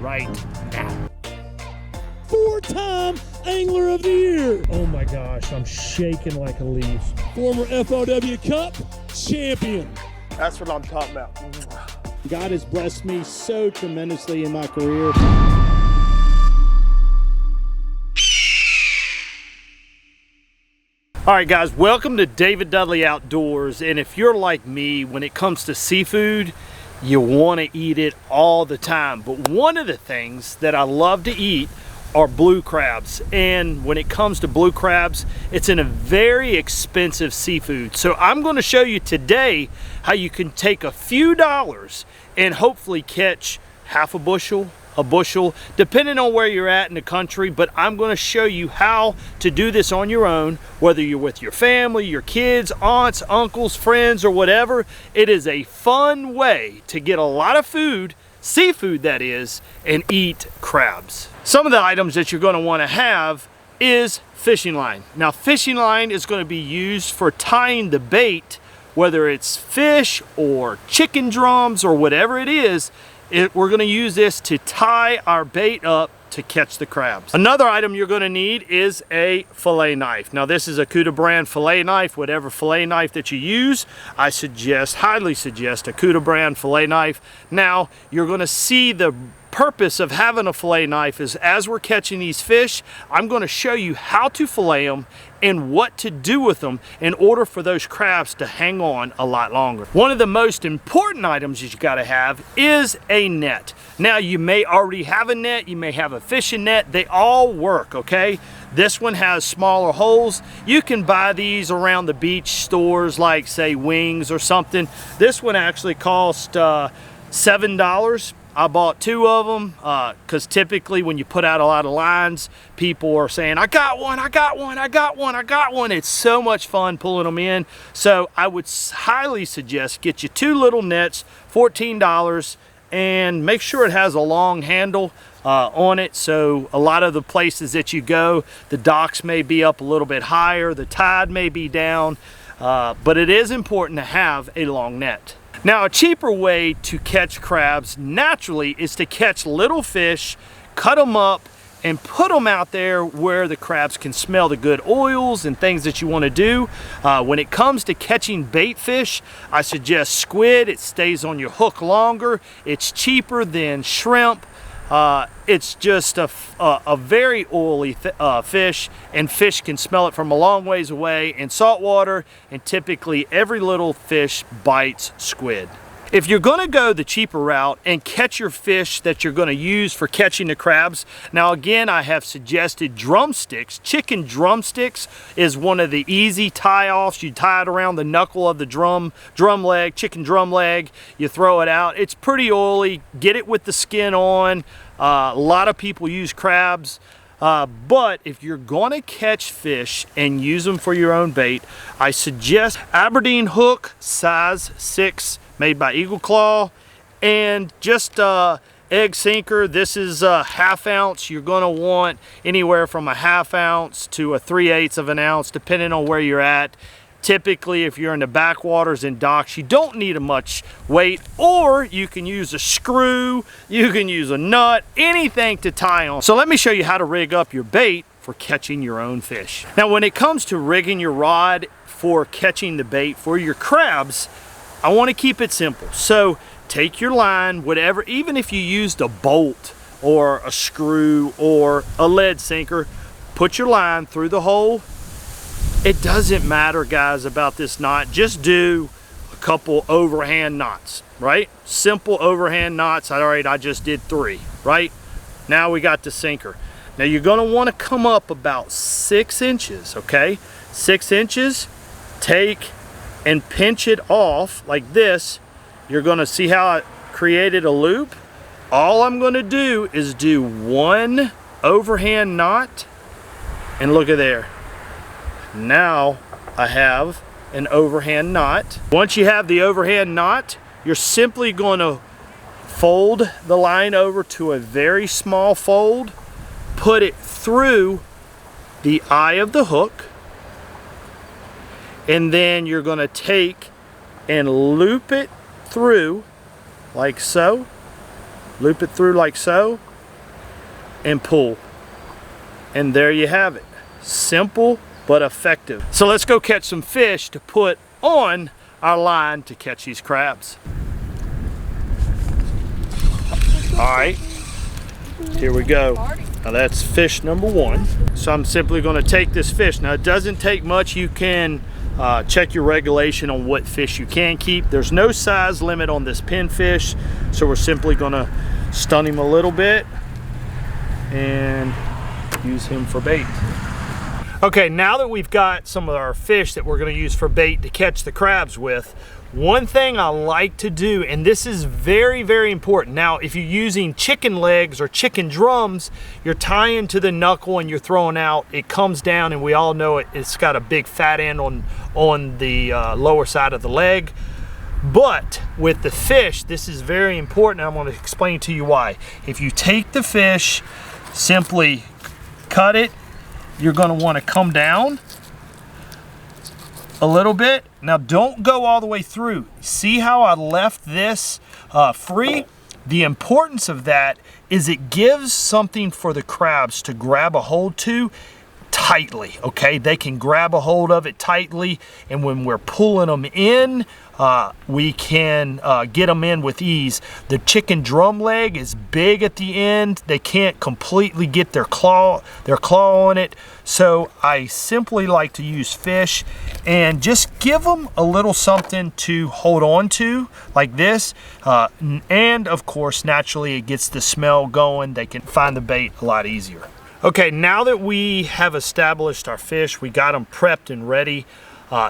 right now. 4-time Angler of the Year. Oh my gosh, I'm shaking like a leaf. Former FOW Cup champion. That's what I'm talking about. God has blessed me so tremendously in my career. All right, guys, welcome to David Dudley Outdoors. And if you're like me, when it comes to seafood, you want to eat it all the time. But one of the things that I love to eat are blue crabs. And when it comes to blue crabs, it's in a very expensive seafood. So I'm going to show you today how you can take a few dollars and hopefully catch half a bushel, depending on where you're at in the country. But I'm going to show you how to do this on your own, whether you're with your family, your kids, aunts, uncles, friends, or whatever. It is a fun way to get a lot of food, seafood that is, and eat crabs. Some of the items that you're going to want to have is fishing line. Now, fishing line is going to be used for tying the bait, whether it's fish or chicken drums or whatever it is. We're going to use this to tie our bait up to catch the crabs. Another item you're going to need is a fillet knife. Now, this is a Cuda brand fillet knife. Whatever fillet knife that you use, I highly suggest a Cuda brand fillet knife. Now, you're going to see the purpose of having a fillet knife is as we're catching these fish, I'm going to show you how to fillet them and what to do with them in order for those crabs to hang on a lot longer. One of the most important items that you got to have is a net. Now, you may already have a net, you may have a fishing net, they all work, okay? This one has smaller holes. You can buy these around the beach stores like, say, Wings or something. This one actually cost $7. I bought 2 of them because typically when you put out a lot of lines, people are saying, I got one, I got one, I got one, I got one. It's so much fun pulling them in. So I would highly suggest get you 2 little nets, $14, and make sure it has a long handle on it. So a lot of the places that you go, the docks may be up a little bit higher, the tide may be down, but it is important to have a long net. Now, a cheaper way to catch crabs naturally is to catch little fish, cut them up, and put them out there where the crabs can smell the good oils and things that you want to do. When it comes to catching bait fish, I suggest squid. It stays on your hook longer. It's cheaper than shrimp. It's just a very oily fish, and fish can smell it from a long ways away in salt water, and typically every little fish bites squid. If you're going to go the cheaper route and catch your fish that you're going to use for catching the crabs, now again, I have suggested drumsticks. Chicken drumsticks is one of the easy tie-offs. You tie it around the knuckle of the drum leg, chicken drum leg. You throw it out. It's pretty oily. Get it with the skin on. A lot of people use crabs. But if you're going to catch fish and use them for your own bait, I suggest Aberdeen hook, size 6, made by Eagle Claw, and just egg sinker. This is a 1/2 ounce. You're going to want anywhere from a 1/2 ounce to a 3/8 of an ounce, depending on where you're at. Typically, if you're in the backwaters and docks, you don't need a much weight, or you can use a screw, you can use a nut, anything to tie on. So let me show you how to rig up your bait for catching your own fish. Now, when it comes to rigging your rod for catching the bait for your crabs, I want to keep it simple. So take your line, whatever, even if you used a bolt or a screw or a lead sinker, put your line through the hole. It doesn't matter, guys, about this knot. Just do a couple overhand knots, right? Simple overhand knots. All right, I just did 3, right? Now we got the sinker. Now you're going to want to come up about 6 inches, okay? 6 inches. Take and pinch it off like this. You're going to see how I created a loop. All I'm going to do is do 1 overhand knot, and look at there. Now I have an overhand knot. Once you have the overhand knot, you're simply going to fold the line over to a very small fold, put it through the eye of the hook, and then you're going to take and loop it through like so. Loop it through like so. and pull. And there you have it. Simple but effective. So let's go catch some fish to put on our line to catch these crabs. All right, here we go. Now that's fish number one. So I'm simply going to take this fish. Now it doesn't take much. You can check your regulation on what fish you can keep. There's no size limit on this pinfish, so we're simply going to stun him a little bit and use him for bait. Okay, now that we've got some of our fish that we're going to use for bait to catch the crabs with, one thing I like to do, and this is very, very important. Now, if you're using chicken legs or chicken drums, you're tying to the knuckle and you're throwing out, it comes down, and we all know it's got a big fat end on the lower side of the leg. But with the fish, this is very important, and I'm going to explain to you why. If you take the fish, simply cut it, you're going to want to come down a little bit. Now don't go all the way through. See how I left this free? The importance of that is it gives something for the crabs to grab a hold to tightly, okay? They can grab a hold of it tightly, and when we're pulling them in, we can get them in with ease. The chicken drum leg is big at the end. They can't completely get their claw on it. So I simply like to use fish and just give them a little something to hold on to like this. And of course, naturally it gets the smell going. They can find the bait a lot easier. Okay, now that we have established our fish, we got them prepped and ready.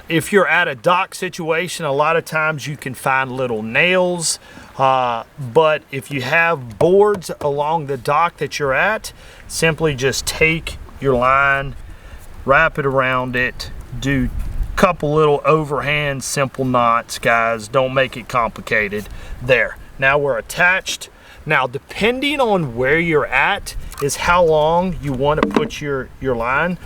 If you're at a dock situation, a lot of times you can find little nails, but if you have boards along the dock that you're at, simply just take your line, wrap it around it, do a couple little overhand simple knots, guys. Don't make it complicated. There. Now we're attached. Now, depending on where you're at is how long you want to put your line.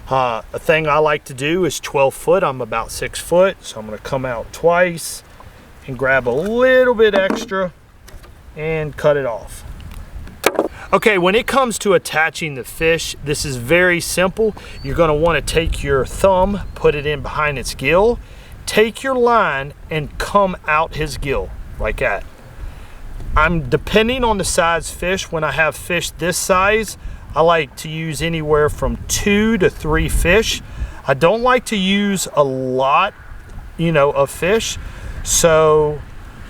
A thing I like to do is 12 foot. I'm about 6 foot, so I'm going to come out twice and grab a little bit extra and cut it off. Okay, when it comes to attaching the fish, this is very simple. You're going to want to take your thumb, put it in behind its gill, take your line and come out his gill like that. I'm depending on the size fish. When I have fish this size, I like to use anywhere from 2 to 3 fish. I don't like to use a lot, of fish. So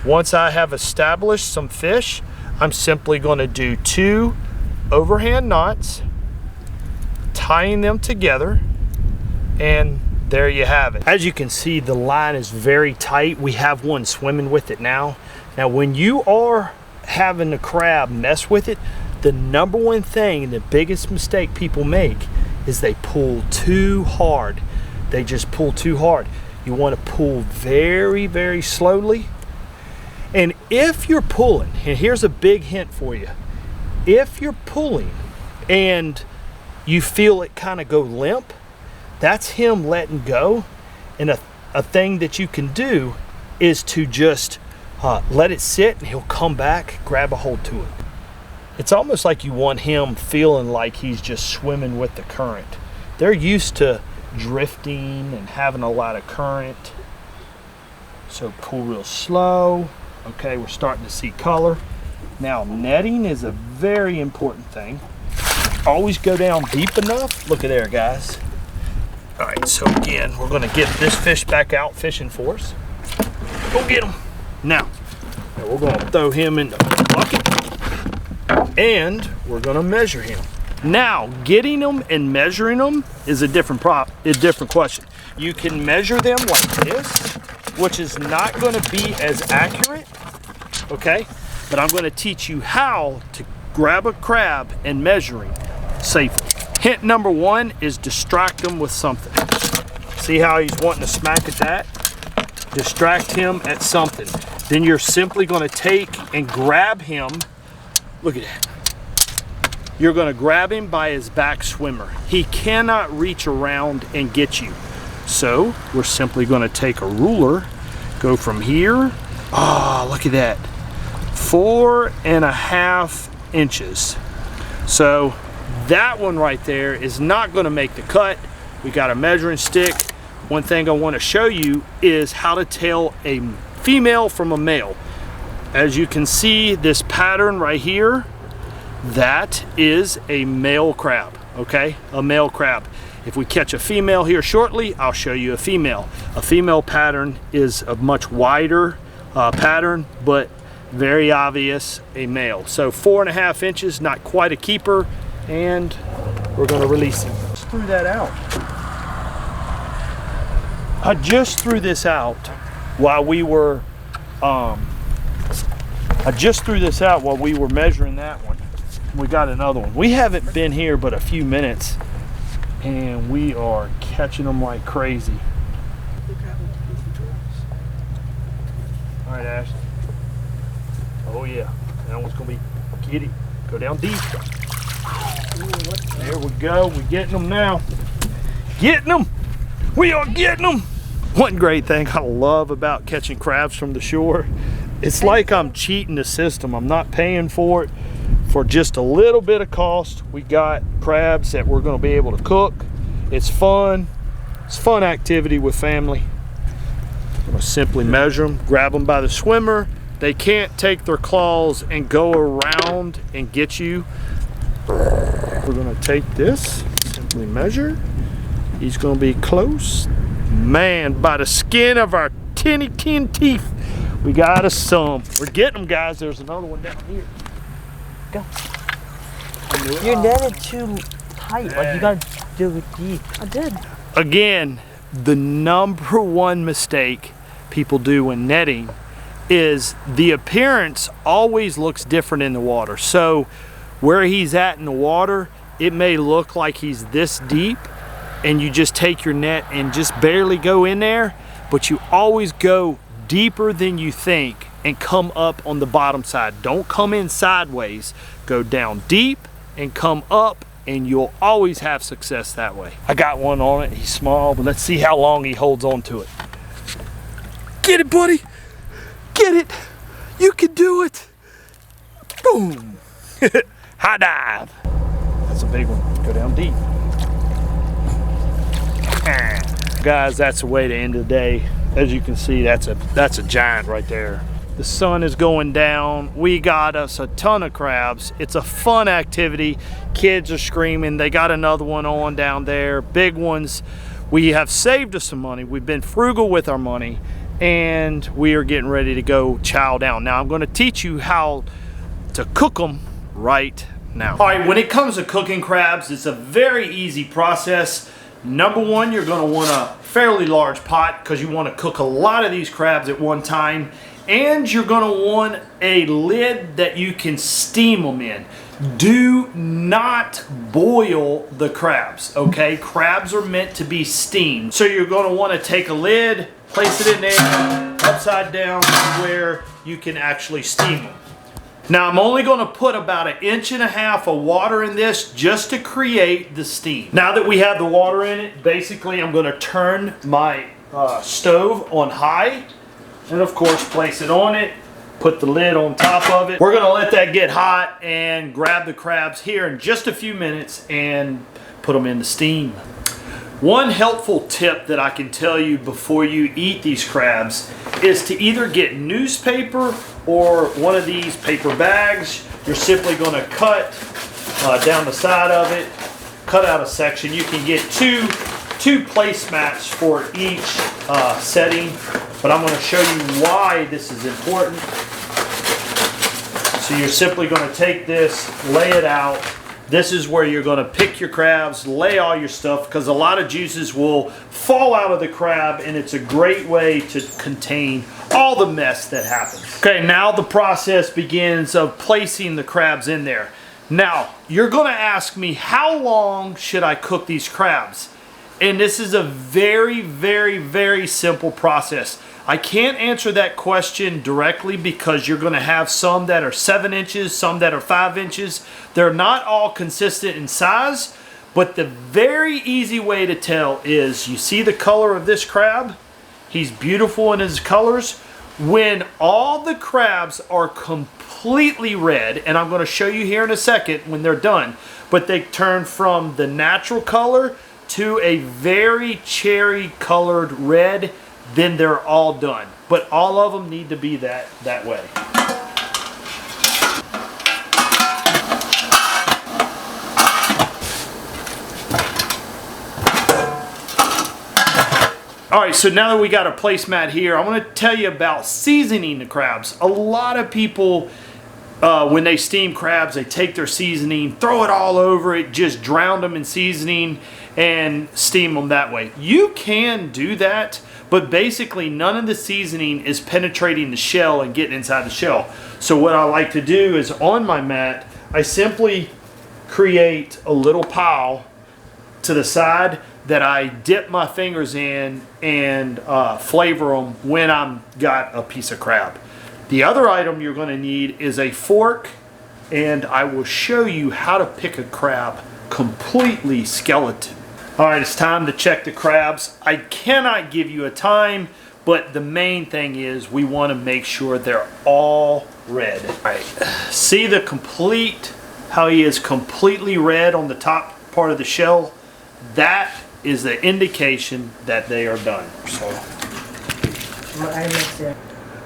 once I have established some fish, I'm simply going to do 2 overhand knots, tying them together, and there you have it. As you can see, the line is very tight. We have one swimming with it now. Now, when you are having the crab mess with it, the number one thing and the biggest mistake people make is they pull too hard. They just pull too hard. You want to pull very, very slowly. And if you're pulling, and here's a big hint for you, if you're pulling and you feel it kind of go limp, that's him letting go. And a thing that you can do is to just let it sit, and he'll come back, grab a hold to it. It's almost like you want him feeling like he's just swimming with the current. They're used to drifting and having a lot of current. So pull real slow. Okay, we're starting to see color. Now, netting is a very important thing. Always go down deep enough. Look at there, guys. All right, so again, we're gonna get this fish back out fishing for us. Go get him. Now we're gonna throw him in the bucket and we're gonna measure him. Now, getting them and measuring them is a different question. You can measure them like this, which is not gonna be as accurate, okay? But I'm gonna teach you how to grab a crab and measure him safely. Hint number 1 is distract him with something. See how he's wanting to smack at that? Distract him at something. Then you're simply going to take and grab him. Look at that. You're going to grab him by his back swimmer. He cannot reach around and get you. So we're simply going to take a ruler, go from here. Oh, look at that. 4.5 inches. So that one right there is not going to make the cut. We got a measuring stick. One thing I want to show you is how to tell a female from a male. As you can see, this pattern right here, that is a male crab, okay? A male crab. If we catch a female here shortly, I'll show you a female. A female pattern is a much wider pattern, but very obvious a male. So 4.5 inches, not quite a keeper, and we're gonna release him. Just threw that out. I just threw this out while we were measuring that one. We got another one. We haven't been here but a few minutes, and we are catching them like crazy. All right, Ashley. Oh yeah, that one's gonna be kitty. Go down deep. There we go. We're getting them now. Getting them. We are getting them. One great thing I love about catching crabs from the shore, it's like I'm cheating the system. I'm not paying for it. For just a little bit of cost, we got crabs that we're going to be able to cook. It's fun. It's a fun activity with family. I'm going to simply measure them, grab them by the swimmer. They can't take their claws and go around and get you. We're going to take this, simply measure. He's going to be close. Man, by the skin of our tinny teeth, we got us some. We're getting them, guys. There's another one down here. Go. You're netted too tight. Yeah. Like, you gotta do it deep. I did. Again, the #1 mistake people do when netting is the appearance always looks different in the water. So where he's at in the water, it may look like he's this deep, and you just take your net and just barely go in there, but you always go deeper than you think and come up on the bottom side. Don't come in sideways. Go down deep and come up, and you'll always have success that way. I got one on it. He's small, but let's see how long he holds on to it. Get it, buddy. Get it. You can do it. Boom. High dive. That's a big one. Go down deep. Guys, that's the way to end the day. As you can see, that's a giant right there. The sun is going down. We got us a ton of crabs. It's a fun activity. Kids are screaming. They got another one on down there. Big ones. We have saved us some money. We've been frugal with our money, and we are getting ready to go chow down. Now I'm going to teach you how to cook them right now. All right, when it comes to cooking crabs, it's a very easy process. #1, you're going to want a fairly large pot because you want to cook a lot of these crabs at one time. And you're going to want a lid that you can steam them in. Do not boil the crabs, okay? Crabs are meant to be steamed. So you're going to want to take a lid, place it in there, upside down, where you can actually steam them. Now I'm only going to put about 1.5 inches of water in this just to create the steam. Now that we have the water in it, basically I'm going to turn my stove on high. And of course, place it on it, put the lid on top of it. We're gonna let that get hot and grab the crabs here in just a few minutes and put them in the steam. One helpful tip that I can tell you before you eat these crabs is to either get newspaper or one of these paper bags. You're simply gonna cut down the side of it, cut out a section. You can get two placemats for each setting. But I'm going to show you why this is important. So you're simply going to take this, lay it out. This is where you're going to pick your crabs, lay all your stuff, because a lot of juices will fall out of the crab, and it's a great way to contain all the mess that happens. Okay, now the process begins of placing the crabs in there. Now, you're going to ask me, how long should I cook these crabs? And this is a very, very, very simple process. I can't answer that question directly because you're going to have some that are 7 inches, some that are 5 inches. They're not all consistent in size, but the very easy way to tell is you see the color of this crab? He's beautiful in his colors. when all the crabs are completely red, and I'm going to show you here in a second when they're done, but they turn from the natural color to a very cherry colored red, then they're all done. But all of them need to be that way. All right, so now that we got a placemat here, I want to tell you about seasoning the crabs. A lot of people, when they steam crabs, they take their seasoning, throw it all over it, just drown them in seasoning and steam them that way. You can do that, but basically none of the seasoning is penetrating the shell and getting inside the shell. So what I like to do is on my mat, I simply create a little pile to the side that I dip my fingers in and flavor them when I'm got a piece of crab. The other item you're going to need is a fork, and I will show you how to pick a crab completely skeleton. All right, it's time to check the crabs. I cannot give you a time, but the main thing is we want to make sure they're all red. All right, see the complete, how he is completely red on the top part of the shell? That is the indication that they are done.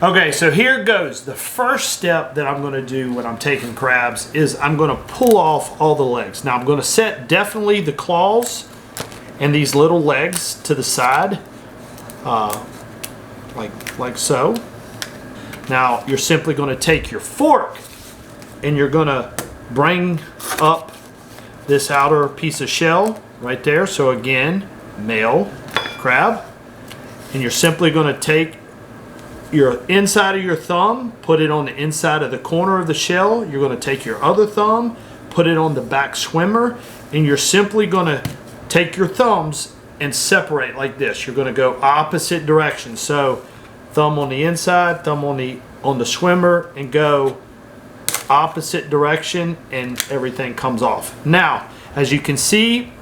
Okay, so here goes. The first step that I'm going to do when I'm taking crabs is I'm going to pull off all the legs. Now I'm going to set definitely the claws and these little legs to the side, like so. Now you're simply going to take your fork and you're going to bring up this outer piece of shell right there. So again, male crab, and you're simply going to take your inside of your thumb, put it on the inside of the corner of the shell. You're going to take your other thumb, put it on the back swimmer, and you're simply going to take your thumbs and separate like this. You're going to go opposite directions. So thumb on the inside, thumb on the swimmer, and go opposite direction, and everything comes off. Now, as you can see,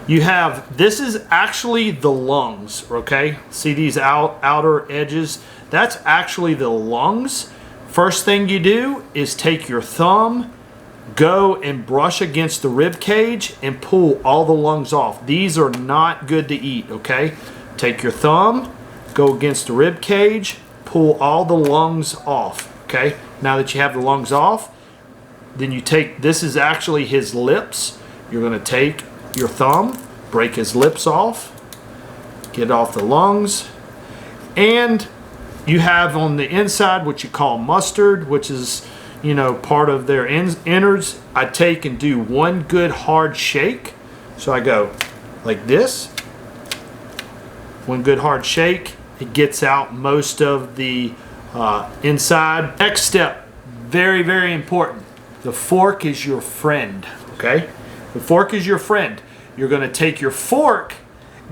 you have, this is actually the lungs, okay? See these outer edges? That's actually the lungs. First thing you do is take your thumb, go and brush against the rib cage and pull all the lungs off. These are not good to eat, okay? Take your thumb, go against the rib cage, pull all the lungs off, okay? Now that you have the lungs off, then you take, this is actually his lips. You're going to take your thumb, break his lips off, get off the lungs, and you have on the inside what you call mustard, which is, you know, part of their innards. I take and do one good hard shake. So I go like this, one good hard shake. It gets out most of the inside. Next step, very, very important. The fork is your friend, okay? The fork is your friend. You're going to take your fork,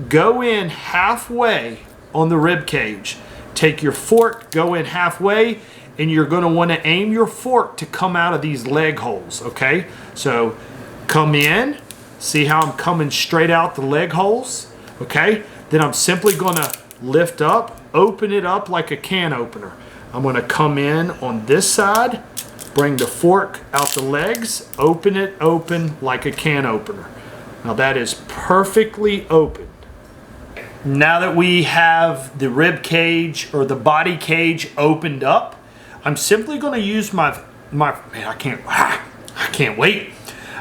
go in halfway on the rib cage. Take your fork, go in halfway, and you're going to want to aim your fork to come out of these leg holes, okay? So come in, see how I'm coming straight out the leg holes, okay? Then I'm simply going to lift up, open it up like a can opener. I'm going to come in on this side, bring the fork out the legs, open it open like a can opener. Now that is perfectly open. Now that we have the rib cage or the body cage opened up, I'm simply going to use my man, I can't wait.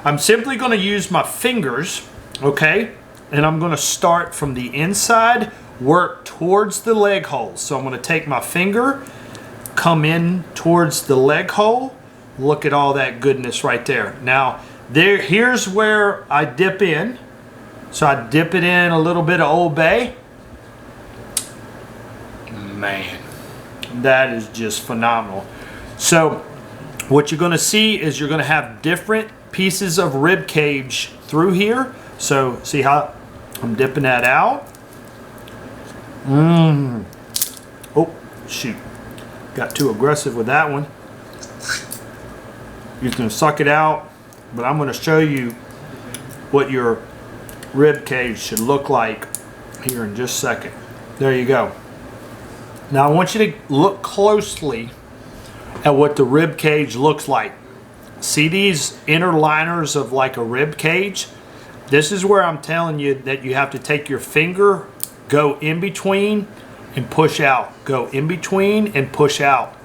I'm simply going to use my fingers, okay? And I'm going to start from the inside, work towards the leg hole. So I'm going to take my finger, come in towards the leg hole. Look at all that goodness right there. Now, here's where I dip in. So I dip it in a little bit of Old Bay. Man, that is just phenomenal. So what you're going to see is you're going to have different pieces of rib cage through here. So see how I'm dipping that out. Oh, shoot. Got too aggressive with that one. You're going to suck it out, but I'm going to show you what your rib cage should look like here in just a second. There you go. Now I want you to look closely at what the rib cage looks like. See these inner liners of like a rib cage? This is where I'm telling you that you have to take your finger, go in between and push out. Go in between and push out.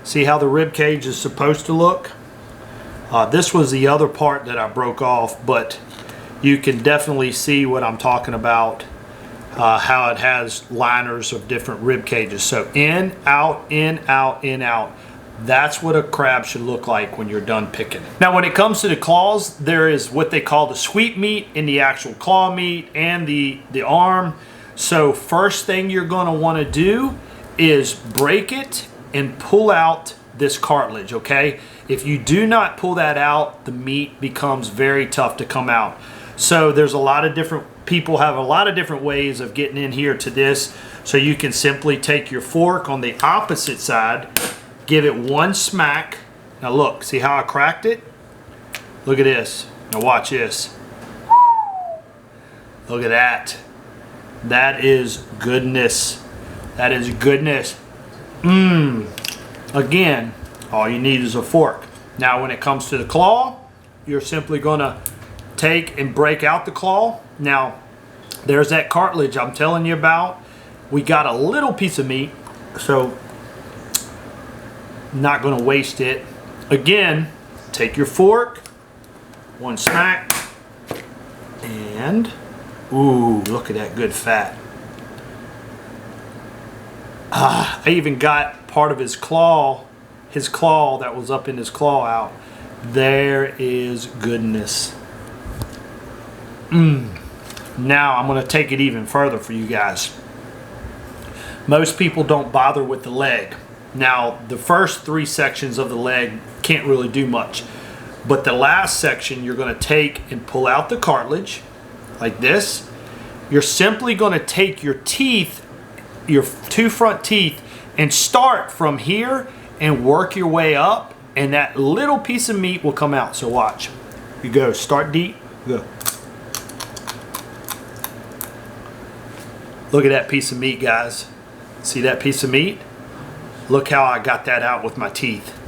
See how the rib cage is supposed to look? This was the other part that I broke off, but you can definitely see what I'm talking about. How it has liners of different rib cages. So in, out, in, out, in, out. That's what a crab should look like when you're done picking. Now when it comes to the claws, there is what they call the sweep meat in the actual claw meat and the arm. So first thing you're gonna wanna do is break it and pull out this cartilage, okay? If you do not pull that out, the meat becomes very tough to come out. So there's a lot of different people have a lot of different ways of getting in here to this. So you can simply take your fork on the opposite side, give it one smack. Now look, see how I cracked it? Look at this. Now watch this. Look at that. That is goodness. That is goodness. Again, all you need is a fork. Now when it comes to the claw, you're simply gonna take and break out the claw. Now, there's that cartilage I'm telling you about. We got a little piece of meat, so not gonna waste it. Again, take your fork, one smack, and ooh, look at that good fat. I even got part of his claw that was up in his claw out. There is goodness. Now I'm going to take it even further for you guys. Most people don't bother with the leg. Now the first 3 sections of the leg can't really do much, but the last section you're going to take and pull out the cartilage like this. You're simply going to take your teeth, your 2 front teeth, and start from here and work your way up, and that little piece of meat will come out. So watch. You go, start deep, go. Look at that piece of meat, guys. See that piece of meat? Look how I got that out with my teeth.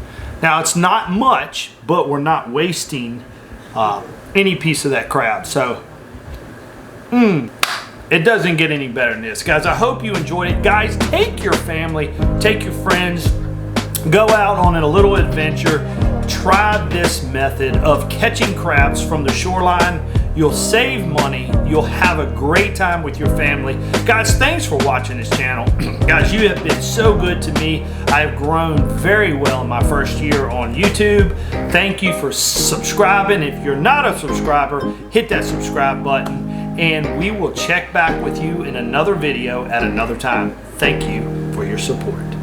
Now it's not much, but we're not wasting any piece of that crab. So, it doesn't get any better than this. Guys, I hope you enjoyed it. Guys, take your family, take your friends, go out on a little adventure. Try this method of catching crabs from the shoreline. You'll save money. You'll have a great time with your family. Guys, thanks for watching this channel. Guys, you have been so good to me. I have grown very well in my first year on YouTube. Thank you for subscribing. If you're not a subscriber, hit that subscribe button, and we will check back with you in another video at another time. Thank you for your support.